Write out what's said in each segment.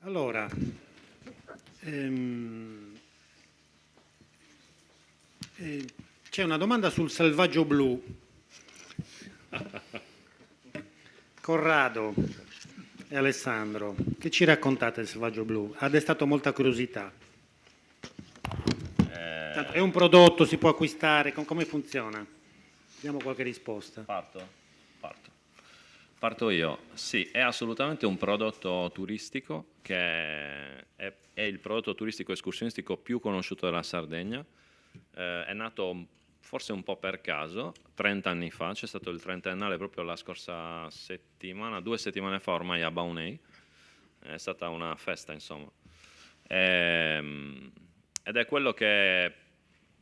Allora, c'è una domanda sul selvaggio blu. Corrado e Alessandro, che ci raccontate del selvaggio blu? Ha destato molta curiosità. È un prodotto, si può acquistare, come funziona? Diamo qualche risposta. Parto io. Sì, è assolutamente un prodotto turistico che è il prodotto turistico escursionistico più conosciuto della Sardegna. È nato forse un po' per caso, 30 anni fa, c'è stato il trentennale proprio la scorsa settimana, 2 settimane fa ormai a Baunei. È stata una festa, insomma. Ed è quello che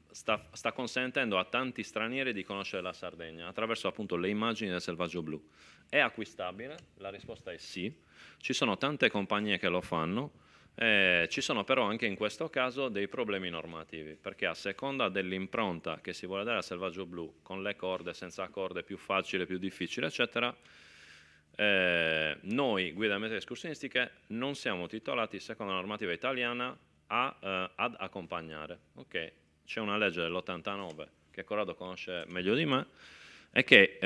sta consentendo a tanti stranieri di conoscere la Sardegna attraverso appunto le immagini del selvaggio blu. È acquistabile? La risposta è sì. Ci sono tante compagnie che lo fanno. Ci sono però anche in questo caso dei problemi normativi, perché a seconda dell'impronta che si vuole dare al selvaggio blu, con le corde, senza corde, più facile, più difficile, eccetera, noi guide mete escursionistiche non siamo titolati, secondo la normativa italiana, ad accompagnare. Okay? C'è una legge dell'89 che Corrado conosce meglio di me e che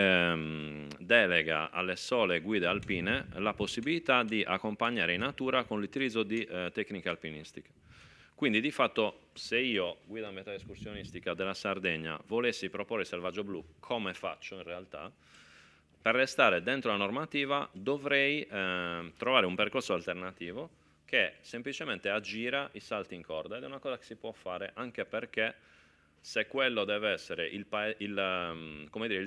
delega alle sole guide alpine la possibilità di accompagnare in natura con l'utilizzo di tecniche alpinistiche. Quindi di fatto se io, guida meta escursionistica della Sardegna, volessi proporre il selvaggio blu, come faccio in realtà, per restare dentro la normativa dovrei trovare un percorso alternativo che semplicemente aggira i salti in corda, ed è una cosa che si può fare anche perché se quello deve essere il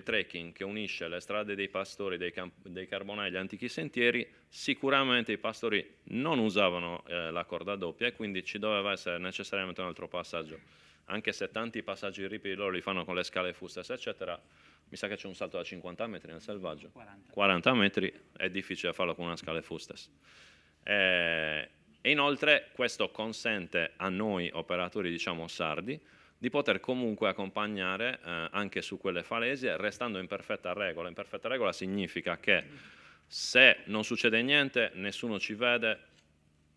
trekking che unisce le strade dei pastori, dei carbonai e gli antichi sentieri, sicuramente i pastori non usavano la corda doppia e quindi ci doveva essere necessariamente un altro passaggio. Anche se tanti passaggi ripidi loro li fanno con le scale Fustes, eccetera, mi sa che c'è un salto da 50 metri nel selvaggio. 40 metri è difficile farlo con una scala Fustes. E inoltre questo consente a noi operatori, diciamo, sardi, di poter comunque accompagnare anche su quelle falesie, restando in perfetta regola. In perfetta regola significa che se non succede niente, nessuno ci vede,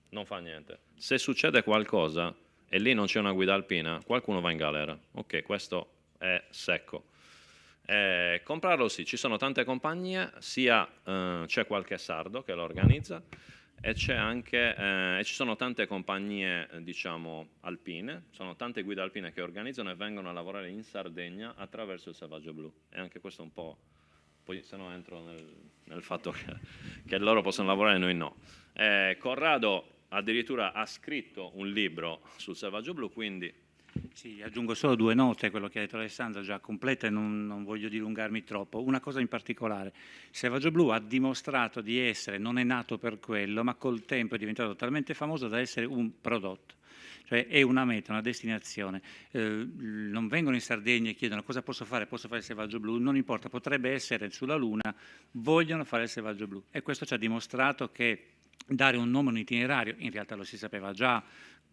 non fa niente. Se succede qualcosa e lì non c'è una guida alpina, qualcuno va in galera. Ok, questo è secco. Comprarlo sì, ci sono tante compagnie, sia c'è qualche sardo che lo organizza, e c'è anche, ci sono tante compagnie, diciamo, alpine, sono tante guide alpine che organizzano e vengono a lavorare in Sardegna attraverso il selvaggio blu. E anche questo un po', poi se no entro nel fatto che loro possono lavorare e noi no. Corrado addirittura ha scritto un libro sul selvaggio blu, quindi... Sì, aggiungo solo 2 note a quello che ha detto Alessandro, già completa e non voglio dilungarmi troppo. Una cosa in particolare, il selvaggio blu ha dimostrato di essere, non è nato per quello, ma col tempo è diventato talmente famoso da essere un prodotto. Cioè è una meta, una destinazione. Non vengono in Sardegna e chiedono cosa posso fare il selvaggio blu, non importa, potrebbe essere sulla Luna, vogliono fare il selvaggio blu. E questo ci ha dimostrato che dare un nome a un itinerario, in realtà lo si sapeva già,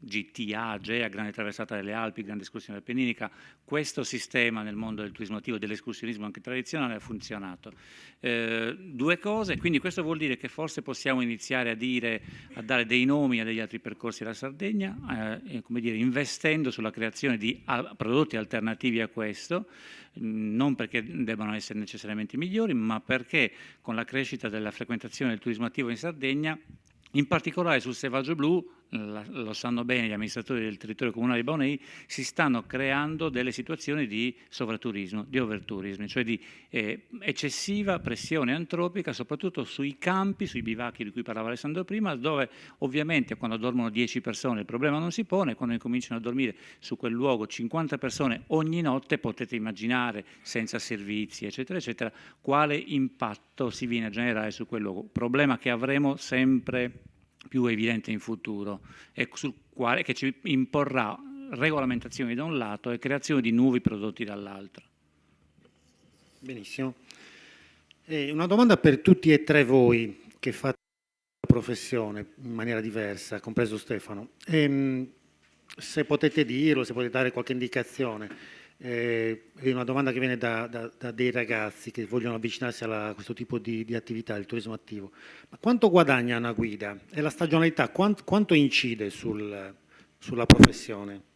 GTA, GEA, Grande Traversata delle Alpi, Grande Escursione Appenninica, questo sistema nel mondo del turismo attivo, dell'escursionismo anche tradizionale ha funzionato. 2 cose, quindi questo vuol dire che forse possiamo iniziare a dare dei nomi a degli altri percorsi della Sardegna, come dire, investendo sulla creazione di prodotti alternativi a questo, non perché debbano essere necessariamente migliori, ma perché con la crescita della frequentazione del turismo attivo in Sardegna, in particolare sul selvaggio blu, lo sanno bene gli amministratori del territorio comunale di Baunei, si stanno creando delle situazioni di sovraturismo, di overtourism, cioè di eccessiva pressione antropica, soprattutto sui campi, sui bivacchi di cui parlava Alessandro prima, dove ovviamente quando dormono 10 persone il problema non si pone, quando incominciano a dormire su quel luogo 50 persone ogni notte, potete immaginare, senza servizi, eccetera, eccetera, quale impatto si viene a generare su quel luogo. Problema che avremo sempre più evidente in futuro e sul quale che ci imporrà regolamentazioni da un lato e creazione di nuovi prodotti dall'altro. Benissimo. Una domanda per tutti e tre voi che fate la professione in maniera diversa, compreso Stefano. Se potete dirlo, se potete dare qualche indicazione. È una domanda che viene da dei ragazzi che vogliono avvicinarsi a questo tipo di attività, il turismo attivo. Ma quanto guadagna una guida? E la stagionalità quanto incide sulla professione?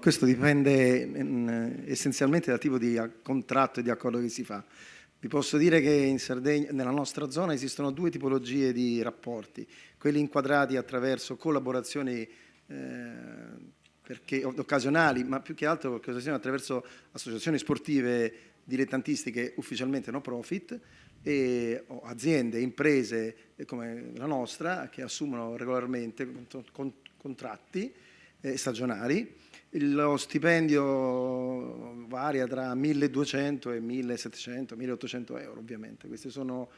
Questo dipende essenzialmente dal tipo di contratto e di accordo che si fa. Vi posso dire che in Sardegna, nella nostra zona, esistono due tipologie di rapporti: quelli inquadrati attraverso collaborazioni occasionali, ma più che altro attraverso associazioni sportive dilettantistiche ufficialmente no profit, o aziende, imprese come la nostra che assumono regolarmente contratti stagionali. Lo stipendio varia tra 1.200 e 1.700, 1.800 euro ovviamente. Questi sono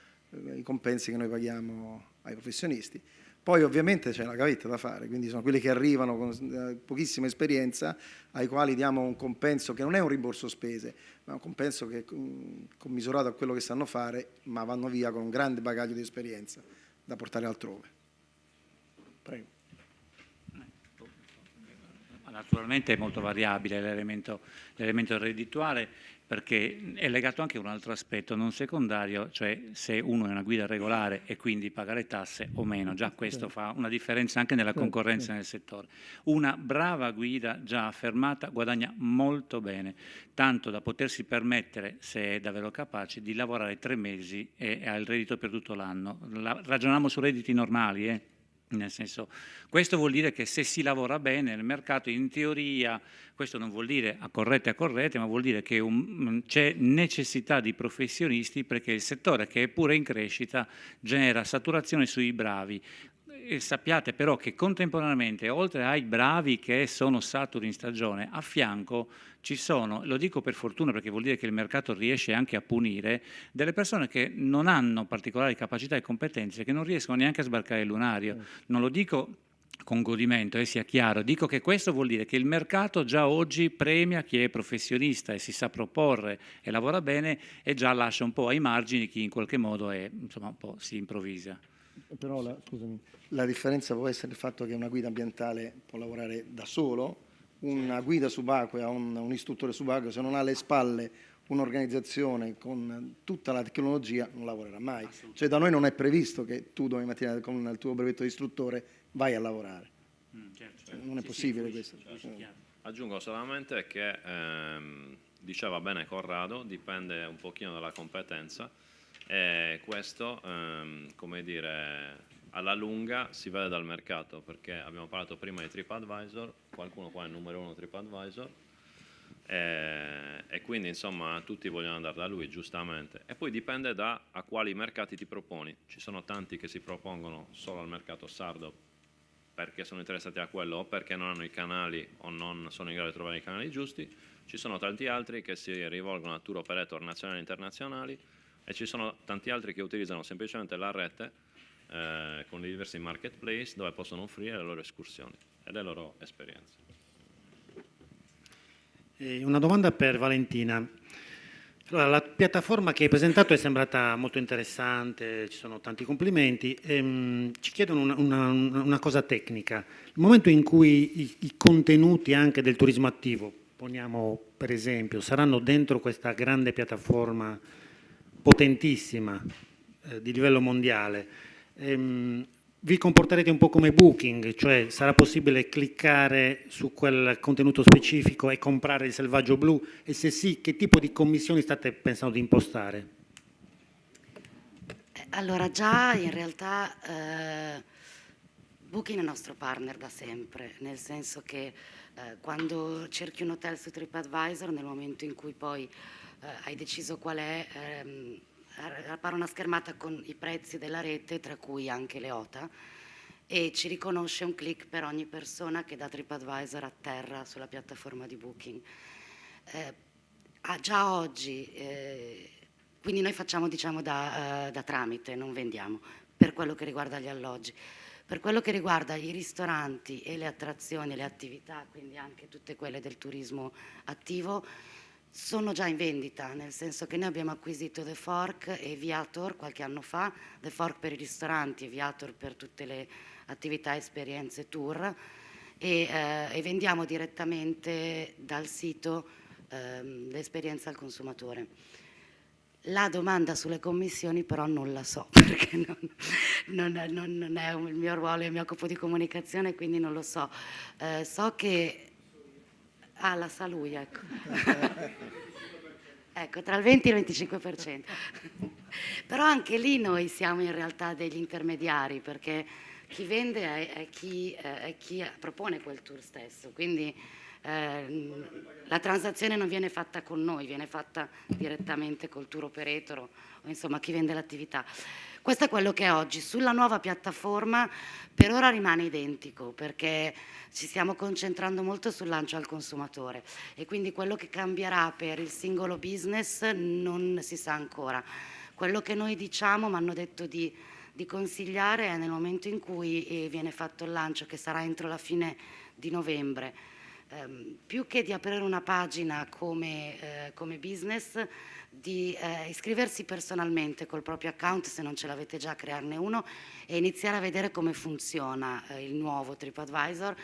i compensi che noi paghiamo ai professionisti. Poi ovviamente c'è la gavetta da fare, quindi sono quelli che arrivano con pochissima esperienza, ai quali diamo un compenso che non è un rimborso spese, ma un compenso che è commisurato a quello che sanno fare, ma vanno via con un grande bagaglio di esperienza da portare altrove. Prego. Naturalmente è molto variabile l'elemento reddituale, perché è legato anche a un altro aspetto non secondario, cioè se uno è una guida regolare e quindi paga le tasse o meno. Già questo fa una differenza anche nella concorrenza nel settore. Una brava guida già affermata guadagna molto bene, tanto da potersi permettere, se è davvero capace, di lavorare 3 mesi e ha il reddito per tutto l'anno. Ragioniamo su redditi normali, nel senso, questo vuol dire che se si lavora bene nel mercato, in teoria, questo non vuol dire a corrette, ma vuol dire che c'è necessità di professionisti, perché il settore, che è pure in crescita, genera saturazione sui bravi. E sappiate però che contemporaneamente, oltre ai bravi che sono saturi in stagione, a fianco ci sono, lo dico per fortuna perché vuol dire che il mercato riesce anche a punire, delle persone che non hanno particolari capacità e competenze, che non riescono neanche a sbarcare il lunario. Non lo dico con godimento, sia chiaro, dico che questo vuol dire che il mercato già oggi premia chi è professionista e si sa proporre e lavora bene, e già lascia un po' ai margini chi in qualche modo un po' si improvvisa. Però scusami, la differenza può essere il fatto che una guida ambientale può lavorare da solo, una guida subacquea, un istruttore subacqueo, se non ha alle spalle un'organizzazione con tutta la tecnologia, non lavorerà mai. Cioè da noi non è previsto che tu domani mattina con il tuo brevetto di istruttore vai a lavorare. Certo. Non è possibile questo. Aggiungo solamente che, diceva bene Corrado, dipende un pochino dalla competenza, e questo, come dire, alla lunga si vede dal mercato, perché abbiamo parlato prima di TripAdvisor, qualcuno qua è il numero 1 TripAdvisor, e quindi insomma tutti vogliono andare da lui, giustamente. E poi dipende a quali mercati ti proponi. Ci sono tanti che si propongono solo al mercato sardo perché sono interessati a quello, o perché non hanno i canali o non sono in grado di trovare i canali giusti. Ci sono tanti altri che si rivolgono a tour operator nazionali e internazionali, e ci sono tanti altri che utilizzano semplicemente la rete con i diversi marketplace dove possono offrire le loro escursioni e le loro esperienze. Una domanda per Valentina. Allora, la piattaforma che hai presentato è sembrata molto interessante, ci sono tanti complimenti. Ci chiedono una cosa tecnica. Il momento in cui i contenuti anche del turismo attivo, poniamo per esempio, saranno dentro questa grande piattaforma potentissima di livello mondiale, vi comporterete un po' come Booking, cioè sarà possibile cliccare su quel contenuto specifico e comprare il selvaggio blu, e se sì, che tipo di commissioni state pensando di impostare? Allora, già in realtà Booking è nostro partner da sempre, nel senso che quando cerchi un hotel su TripAdvisor, nel momento in cui poi hai deciso qual è, appare una schermata con i prezzi della rete, tra cui anche le OTA, e ci riconosce un click per ogni persona che da TripAdvisor atterra sulla piattaforma di Booking. Già oggi, quindi noi facciamo diciamo da tramite, non vendiamo, per quello che riguarda gli alloggi. Per quello che riguarda i ristoranti e le attrazioni, le attività, quindi anche tutte quelle del turismo attivo, sono già in vendita, nel senso che noi abbiamo acquisito The Fork e Viator qualche anno fa, The Fork per i ristoranti e Viator per tutte le attività, esperienze, tour, e vendiamo direttamente dal sito l'esperienza al consumatore. La domanda sulle commissioni però non la so, perché non è il mio ruolo, io mi occupo di comunicazione, quindi non lo so. So che... Ah, la sa lui, ecco. Ecco, tra il 20 e il 25%. Però anche lì noi siamo in realtà degli intermediari, perché chi vende è chi propone quel tour stesso, quindi la transazione non viene fatta con noi, viene fatta direttamente col tour operator o insomma chi vende l'attività. Questo è quello che è oggi. Sulla nuova piattaforma per ora rimane identico, perché ci stiamo concentrando molto sul lancio al consumatore e quindi quello che cambierà per il singolo business non si sa ancora. Quello che noi diciamo, mi hanno detto di consigliare, è nel momento in cui viene fatto il lancio, che sarà entro la fine di novembre, più che di aprire una pagina come business, di iscriversi personalmente col proprio account, se non ce l'avete già, crearne uno e iniziare a vedere come funziona il nuovo TripAdvisor,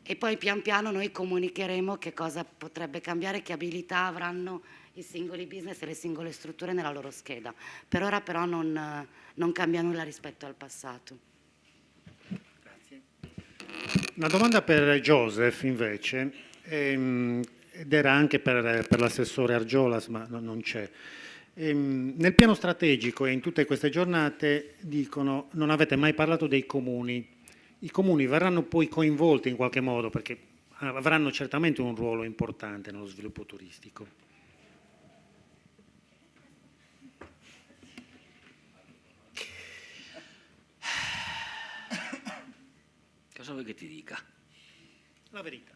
e poi pian piano noi comunicheremo che cosa potrebbe cambiare, che abilità avranno i singoli business e le singole strutture nella loro scheda. Per ora però non cambia nulla rispetto al passato. Una domanda per Joseph invece, ed era anche per l'assessore Argiolas, ma non c'è. Nel piano strategico e in tutte queste giornate dicono non avete mai parlato dei comuni. I comuni verranno poi coinvolti in qualche modo, perché avranno certamente un ruolo importante nello sviluppo turistico. Cosa vuoi che ti dica? La verità.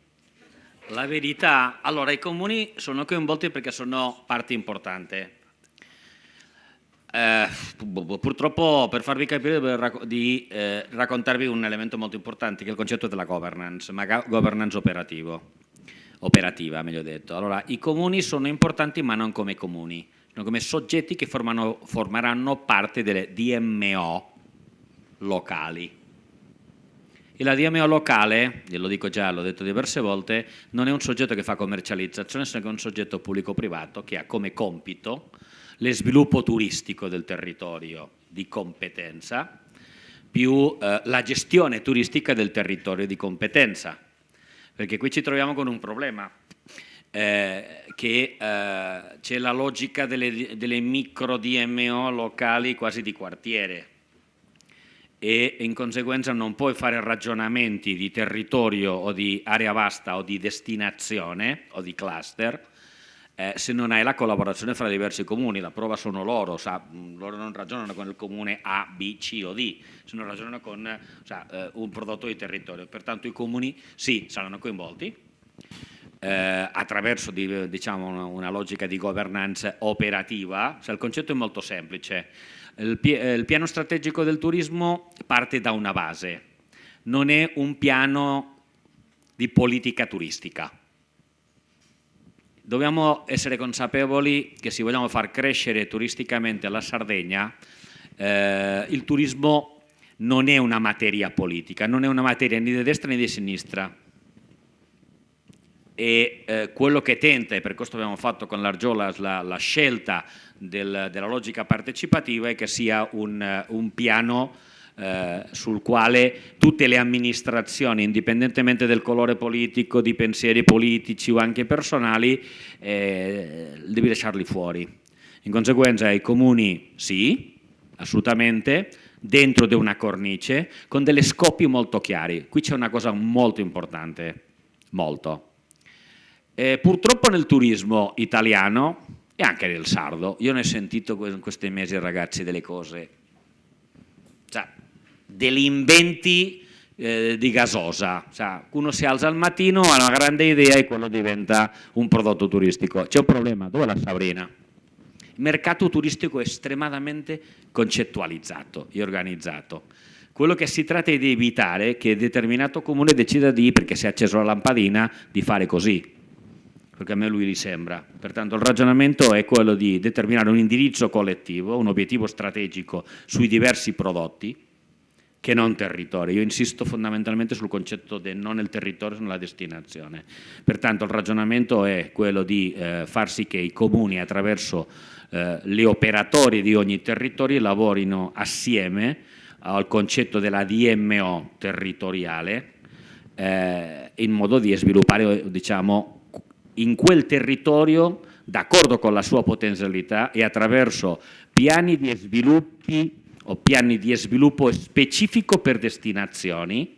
La verità, allora i comuni sono coinvolti perché sono parte importante. Purtroppo per farvi capire di raccontarvi un elemento molto importante, che è il concetto della governance, ma governance operativa meglio detto. Allora i comuni sono importanti ma non come comuni, sono come soggetti che formeranno parte delle DMO locali. E la DMO locale, glielo dico già, l'ho detto diverse volte, non è un soggetto che fa commercializzazione, ma è un soggetto pubblico-privato che ha come compito lo sviluppo turistico del territorio di competenza, più la gestione turistica del territorio di competenza. Perché qui ci troviamo con un problema, che c'è la logica delle micro DMO locali quasi di quartiere, e in conseguenza non puoi fare ragionamenti di territorio o di area vasta o di destinazione o di cluster se non hai la collaborazione fra diversi comuni. La prova sono loro, loro non ragionano con il comune A, B, C o D, se non ragionano con un prodotto di territorio. Pertanto i comuni sì, saranno coinvolti attraverso diciamo, una logica di governance operativa. Il concetto è molto semplice. Il piano strategico del turismo parte da una base, non è un piano di politica turistica. Dobbiamo essere consapevoli che se vogliamo far crescere turisticamente la Sardegna, il turismo non è una materia politica, non è una materia né di destra né di sinistra. E quello che tenta, e per questo abbiamo fatto con l'Argiolas la scelta della logica partecipativa, è che sia un piano sul quale tutte le amministrazioni, indipendentemente del colore politico, di pensieri politici o anche personali, devi lasciarli fuori. In conseguenza i comuni sì, assolutamente, dentro di una cornice, con degli scopi molto chiari. Qui c'è una cosa molto importante, molto. Purtroppo nel turismo italiano e anche nel sardo, io ne ho sentito in questi mesi ragazzi delle cose, degli inventi di gasosa, uno si alza al mattino, ha una grande idea e quello diventa un prodotto turistico. C'è un problema, dove è la Sabrina? Il mercato turistico è estremamente concettualizzato e organizzato. Quello che si tratta è di evitare che determinato comune decida perché si è acceso la lampadina, di fare così. perché a me lui sembra. Pertanto il ragionamento è quello di determinare un indirizzo collettivo, un obiettivo strategico sui diversi prodotti, che non territorio. Io insisto fondamentalmente sul concetto del non il territorio, ma la destinazione. Pertanto il ragionamento è quello di far sì che i comuni, attraverso gli operatori di ogni territorio, lavorino assieme al concetto della DMO territoriale, in modo di sviluppare, diciamo, in quel territorio, d'accordo con la sua potenzialità e attraverso piani di sviluppi o piani di sviluppo specifico per destinazioni,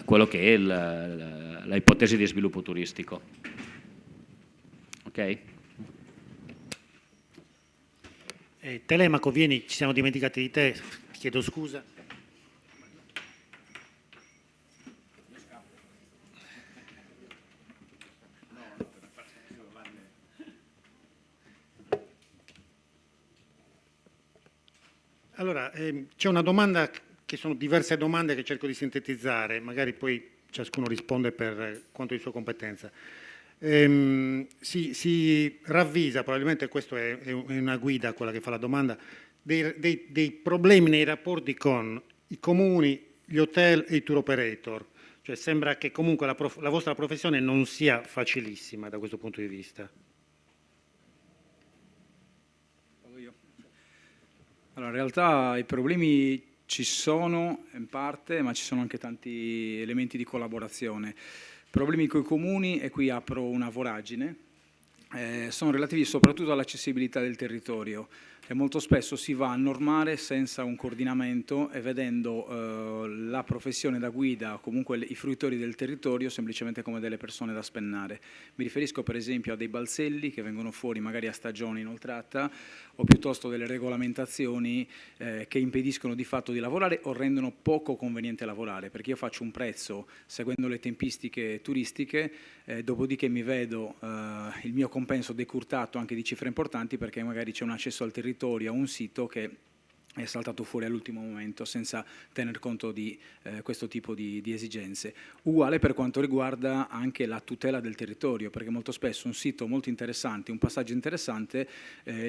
quello che è l'ipotesi di sviluppo turistico. Ok? Telemaco, vieni, ci siamo dimenticati di te, ti chiedo scusa. Allora, c'è una domanda, che sono diverse domande che cerco di sintetizzare, magari poi ciascuno risponde per quanto di sua competenza. Si ravvisa, probabilmente questa è una guida, quella che fa la domanda, dei problemi nei rapporti con i comuni, gli hotel e i tour operator. Cioè sembra che comunque la vostra professione non sia facilissima da questo punto di vista. Allora, in realtà i problemi ci sono in parte, ma ci sono anche tanti elementi di collaborazione. Problemi con i comuni, e qui apro una voragine, sono relativi soprattutto all'accessibilità del territorio. E molto spesso si va a normare senza un coordinamento e vedendo la professione da guida o comunque i fruitori del territorio semplicemente come delle persone da spennare. Mi riferisco per esempio a dei balzelli che vengono fuori magari a stagione inoltrata, o piuttosto delle regolamentazioni che impediscono di fatto di lavorare o rendono poco conveniente lavorare, perché io faccio un prezzo seguendo le tempistiche turistiche, dopodiché mi vedo il mio compenso decurtato anche di cifre importanti perché magari c'è un accesso al territorio, a un sito che è saltato fuori all'ultimo momento senza tener conto di questo tipo di esigenze. Uguale per quanto riguarda anche la tutela del territorio, perché molto spesso un sito molto interessante, un passaggio interessante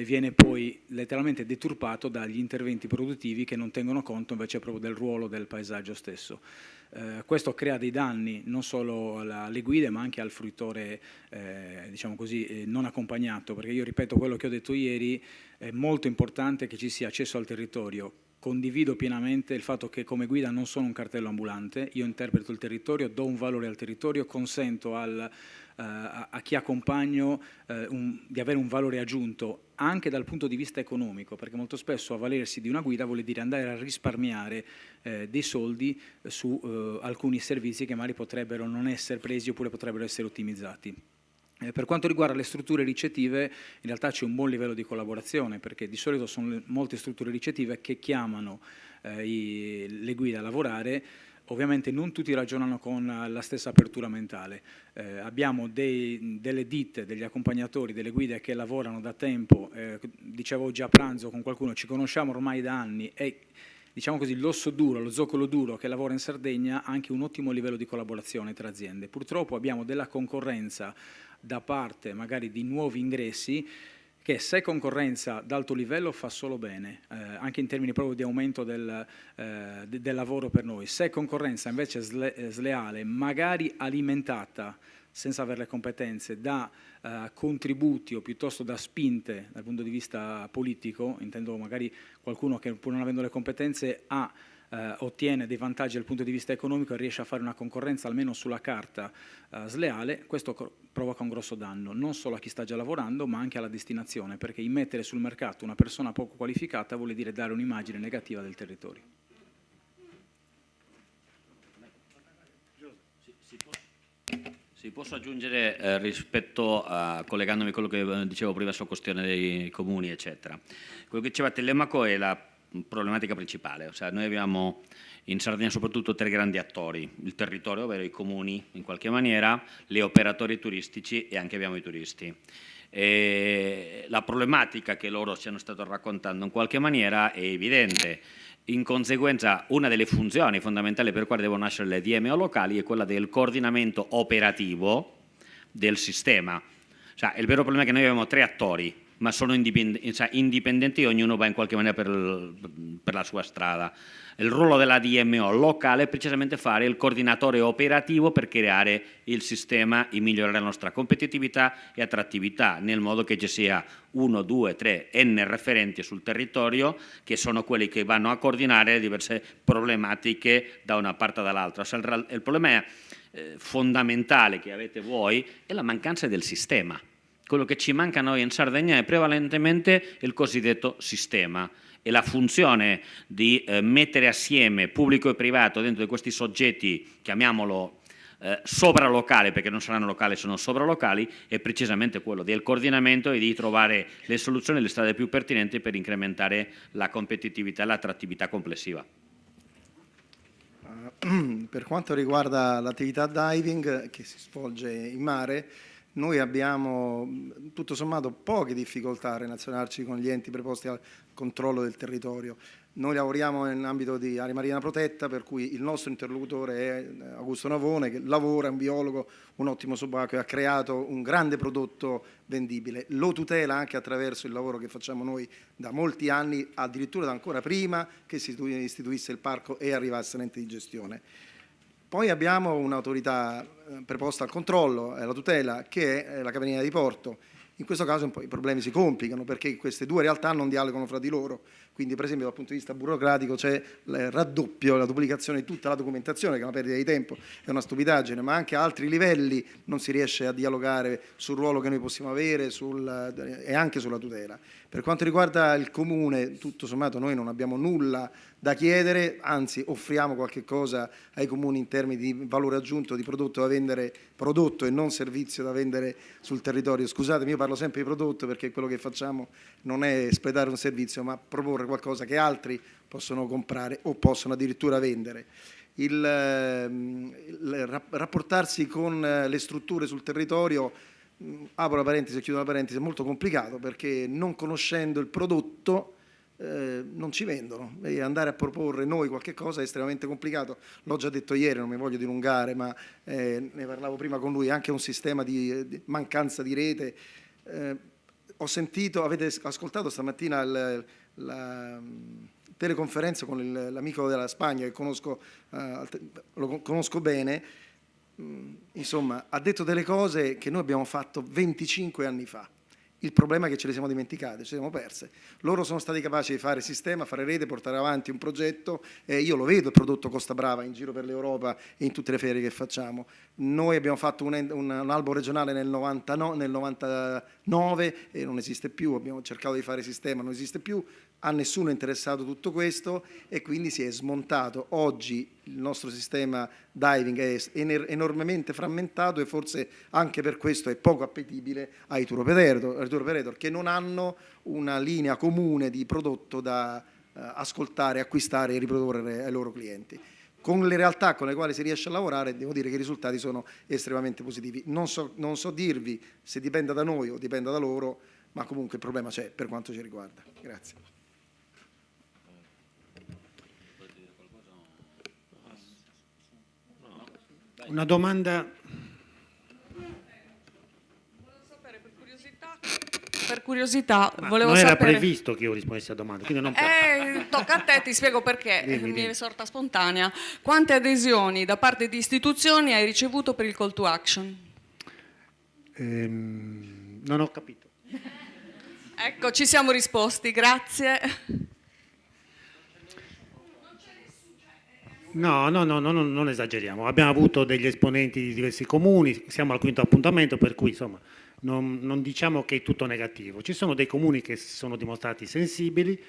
viene poi letteralmente deturpato dagli interventi produttivi che non tengono conto invece proprio del ruolo del paesaggio stesso. Questo crea dei danni non solo alle guide ma anche al fruitore diciamo così, non accompagnato, perché io ripeto quello che ho detto ieri, è molto importante che ci sia accesso al territorio. Condivido pienamente il fatto che come guida non sono un cartello ambulante, io interpreto il territorio, do un valore al territorio, consento a chi accompagno di avere un valore aggiunto anche dal punto di vista economico, perché molto spesso avvalersi di una guida vuol dire andare a risparmiare dei soldi su alcuni servizi che magari potrebbero non essere presi oppure potrebbero essere ottimizzati. Per quanto riguarda le strutture ricettive, in realtà c'è un buon livello di collaborazione, perché di solito sono molte strutture ricettive che chiamano le guide a lavorare. Ovviamente non tutti ragionano con la stessa apertura mentale. Abbiamo delle ditte, degli accompagnatori, delle guide che lavorano da tempo, dicevo oggi a pranzo con qualcuno, ci conosciamo ormai da anni e diciamo così l'osso duro, lo zoccolo duro che lavora in Sardegna ha anche un ottimo livello di collaborazione tra aziende. Purtroppo abbiamo della concorrenza da parte magari di nuovi ingressi che se concorrenza d'alto livello fa solo bene, anche in termini proprio di aumento del lavoro per noi. Se concorrenza invece sleale, magari alimentata senza avere le competenze da contributi o piuttosto da spinte dal punto di vista politico, intendo magari qualcuno che pur non avendo le competenze ottiene dei vantaggi dal punto di vista economico e riesce a fare una concorrenza almeno sulla carta sleale, questo provoca un grosso danno, non solo a chi sta già lavorando ma anche alla destinazione, perché immettere sul mercato una persona poco qualificata vuol dire dare un'immagine negativa del territorio. Sì, posso aggiungere rispetto a, collegandomi a quello che dicevo prima sulla questione dei comuni, eccetera. Quello che diceva Telemaco è la problematica principale, ossia noi abbiamo in Sardegna soprattutto tre grandi attori, il territorio, ovvero i comuni in qualche maniera, gli operatori turistici e anche abbiamo i turisti. E la problematica che loro ci hanno stato raccontando in qualche maniera è evidente. In conseguenza una delle funzioni fondamentali per cui devono nascere le DMO locali è quella del coordinamento operativo del sistema. Cioè, il vero problema è che noi abbiamo 3 attori, ma sono indipendenti e ognuno va in qualche maniera per la sua strada. Il ruolo della DMO locale è precisamente fare il coordinatore operativo per creare il sistema e migliorare la nostra competitività e attrattività, nel modo che ci sia 1, 2, 3, n referenti sul territorio che sono quelli che vanno a coordinare le diverse problematiche da una parte o dall'altra. Il problema fondamentale che avete voi è la mancanza del sistema. Quello che ci manca a noi in Sardegna è prevalentemente il cosiddetto sistema, e la funzione di mettere assieme pubblico e privato dentro di questi soggetti, chiamiamolo sovralocali, perché non saranno locali, sono sovralocali, è precisamente quello del coordinamento e di trovare le soluzioni, le strade più pertinenti per incrementare la competitività e l'attrattività complessiva. Per quanto riguarda l'attività diving che si svolge in mare, noi abbiamo tutto sommato poche difficoltà a relazionarci con gli enti preposti al controllo del territorio. Noi lavoriamo in ambito di area marina protetta, per cui il nostro interlocutore è Augusto Navone, che lavora, è un biologo, un ottimo subacqueo, ha creato un grande prodotto vendibile. Lo tutela anche attraverso il lavoro che facciamo noi da molti anni, addirittura da ancora prima che si istituisse il parco e arrivasse l'ente di gestione. Poi abbiamo un'autorità preposta al controllo e alla tutela, che è la Capitaneria di Porto. In questo caso un po' i problemi si complicano, perché queste due realtà non dialogano fra di loro. Quindi, per esempio, dal punto di vista burocratico c'è il raddoppio, la duplicazione di tutta la documentazione, che è una perdita di tempo, è una stupidaggine, ma anche a altri livelli non si riesce a dialogare sul ruolo che noi possiamo avere e anche sulla tutela. Per quanto riguarda il Comune, tutto sommato noi non abbiamo nulla da chiedere, anzi offriamo qualche cosa ai comuni in termini di valore aggiunto, di prodotto da vendere, prodotto e non servizio da vendere sul territorio. Scusatemi, io parlo sempre di prodotto perché quello che facciamo non è espletare un servizio, ma proporre qualcosa che altri possono comprare o possono addirittura vendere. Rapportarsi con le strutture sul territorio, apro la parentesi e chiudo la parentesi, è molto complicato, perché non conoscendo il prodotto non ci vendono, e andare a proporre noi qualche cosa è estremamente complicato. L'ho già detto ieri, non mi voglio dilungare, ma ne parlavo prima con lui, anche un sistema di mancanza di rete. Ho sentito, avete ascoltato stamattina la teleconferenza con l'amico della Spagna, che lo conosco bene. Insomma, ha detto delle cose che noi abbiamo fatto 25 anni fa. Il problema è che ce le siamo dimenticate, ce le siamo perse. Loro sono stati capaci di fare sistema, fare rete, portare avanti un progetto, e io lo vedo il prodotto Costa Brava in giro per l'Europa e in tutte le ferie che facciamo. Noi abbiamo fatto un albo regionale nel 99 e non esiste più, abbiamo cercato di fare sistema, non esiste più, a nessuno è interessato tutto questo, e quindi si è smontato. Oggi il nostro sistema diving è enormemente frammentato, e forse anche per questo è poco appetibile ai tour operator, che non hanno una linea comune di prodotto da ascoltare, acquistare e riprodurre ai loro clienti. Con le realtà con le quali si riesce a lavorare, devo dire che i risultati sono estremamente positivi. Non so dirvi se dipenda da noi o dipenda da loro, ma comunque il problema c'è per quanto ci riguarda. Grazie. Una domanda. Volevo sapere, per curiosità volevo non era sapere. previsto che io rispondessi a domande, quindi non Tocca a te, ti spiego perché, Dimmi. mi è sorta spontanea. Quante adesioni da parte di istituzioni hai ricevuto per il call to action? Non ho capito. Ecco, ci siamo risposti, grazie. No, non esageriamo. Abbiamo avuto degli esponenti di diversi comuni, siamo al 5º appuntamento, per cui insomma non diciamo che è tutto negativo. Ci sono dei comuni che si sono dimostrati sensibili,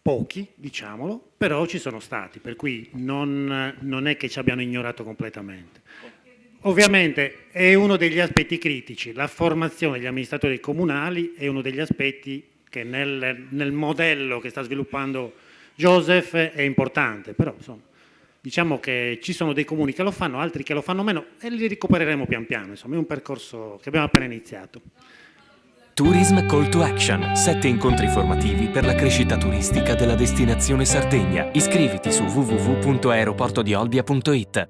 pochi, diciamolo, però ci sono stati, per cui non è che ci abbiano ignorato completamente. Ovviamente è uno degli aspetti critici, la formazione degli amministratori comunali è uno degli aspetti che nel modello che sta sviluppando Joseph è importante, però insomma diciamo che ci sono dei comuni che lo fanno, altri che lo fanno meno, e li recupereremo pian piano, insomma è un percorso che abbiamo appena iniziato. Tourism Call to Action, 7 incontri formativi per la crescita turistica della destinazione Sardegna. Iscriviti su www.aeroportodiolbia.it.